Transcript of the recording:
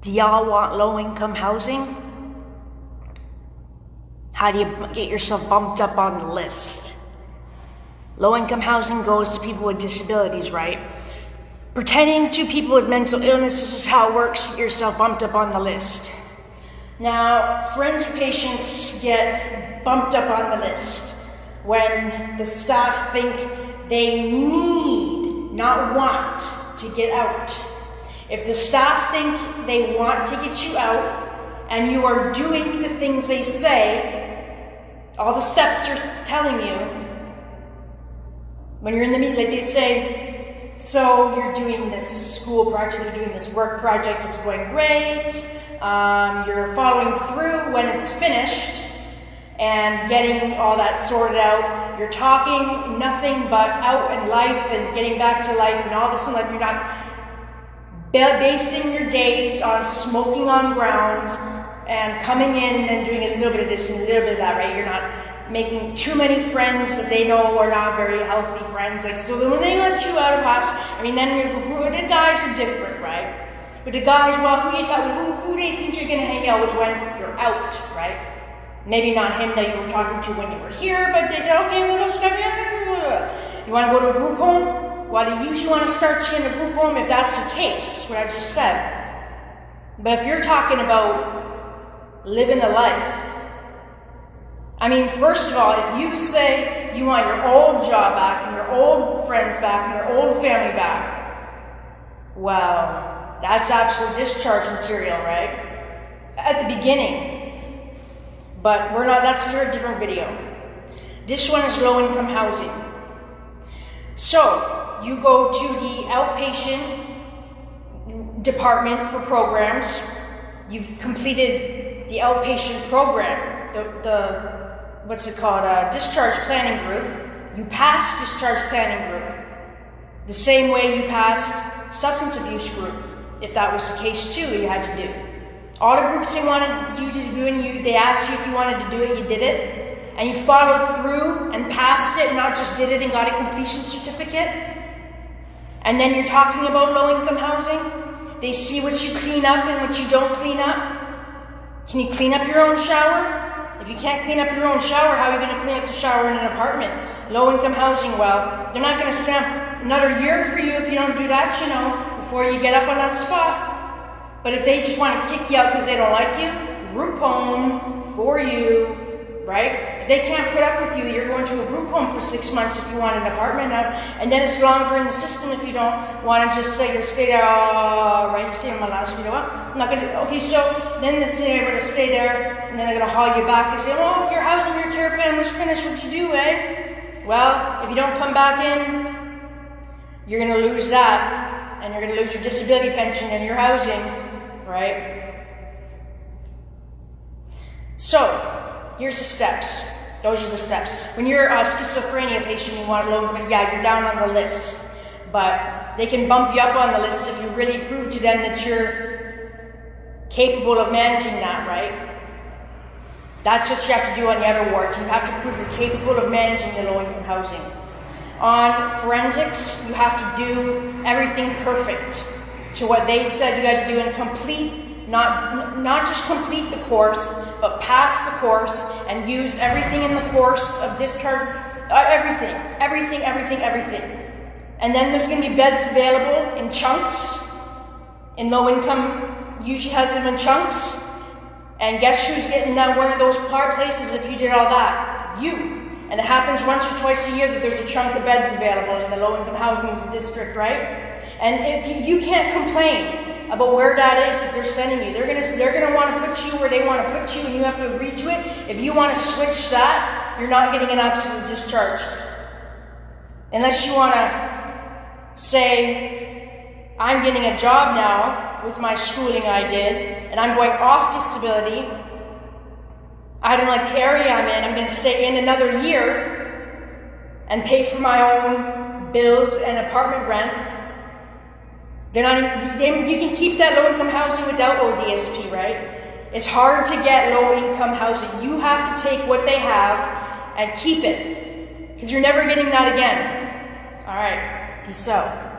Do y'all want low-income housing? How do you get yourself bumped up on the list? Low-income housing goes to people with disabilities, right? Pretending to people with mental illness is how it works to get yourself bumped up on the list. Now, forensic patients get bumped up on the list when the staff think they need, not want, to get out. If the staff think they want to get you out and you are doing the things they say, all the steps they're telling you, when you're in the meeting, like they say, so you're doing this school project, you're doing this work project, it's going great, you're following through when it's finished and getting all that sorted out, you're talking nothing but out in life and getting back to life and all this and like you're not basing your days on smoking on grounds and coming in and then doing a little bit of this and a little bit of that, right? You're not making too many friends that they know are not very healthy friends. Like, so when they let you out of house, I mean, then the guys are different, right? But the guys, well, who do you think you're going to hang out with when you're out, right? Maybe not him that you were talking to when you were here, but they said, okay, well, those guys, you want to go to a group home? Well, they usually want to start you in a group home if that's the case, what I just said. But if you're talking about living a life, I mean, first of all, if you say you want your old job back and your old friends back and your old family back, well, that's absolute discharge material, right? At the beginning. But we're not, that's a different video. This one is low-income housing. So, you go to the outpatient department for programs. You've completed the outpatient program, the what's it called, discharge planning group. You passed discharge planning group the same way you passed substance abuse group, if that was the case too, you had to do. All the groups they wanted you to do, and they asked you if you wanted to do it, you did it, and you followed through and passed it, not just did it and got a completion certificate. And then you're talking about low-income housing. They see what you clean up and what you don't clean up. Can you clean up your own shower? If you can't clean up your own shower, how are you going to clean up the shower in an apartment? Low-income housing, well, they're not going to stamp another year for you if you don't do that, you know, before you get up on that spot. But if they just want to kick you out because they don't like you, group home for you, right? If they can't put up with you, you're going to a group home for 6 months if you want an apartment now, and then it's longer in the system if you don't want to just say, stay there, right? You see in my last video, I'm not going to, okay, so then they're going to stay there, and then they're going to haul you back and say, oh, your housing, your care plan was finished, what'd you do, eh? Well, if you don't come back in, you're going to lose that, and you're going to lose your disability pension and your housing, right? So, here's the steps. Those are the steps. When you're a schizophrenia patient, you want low-income, yeah, you're down on the list. But they can bump you up on the list if you really prove to them that you're capable of managing that, right? That's what you have to do on the other wards. You have to prove you're capable of managing the low-income housing. On forensics, you have to do everything perfect to what they said you had to do and complete. Not just complete the course, but pass the course and use everything in the course of discharge, everything. And then there's going to be beds available in chunks. In low income, usually has them in chunks. And guess who's getting one of those places if you did all that? You. And it happens once or twice a year that there's a chunk of beds available in the low income housing district, right? And if you can't complain about where that is that they're sending you. They're gonna want to put you where they want to put you, and you have to agree to it. If you want to switch that, you're not getting an absolute discharge. Unless you want to say, I'm getting a job now with my schooling I did, and I'm going off disability. I don't like the area I'm in. I'm going to stay in another year and pay for my own bills and apartment rent. You can keep that low-income housing without ODSP, right? It's hard to get low-income housing. You have to take what they have and keep it, because you're never getting that again. All right, peace out.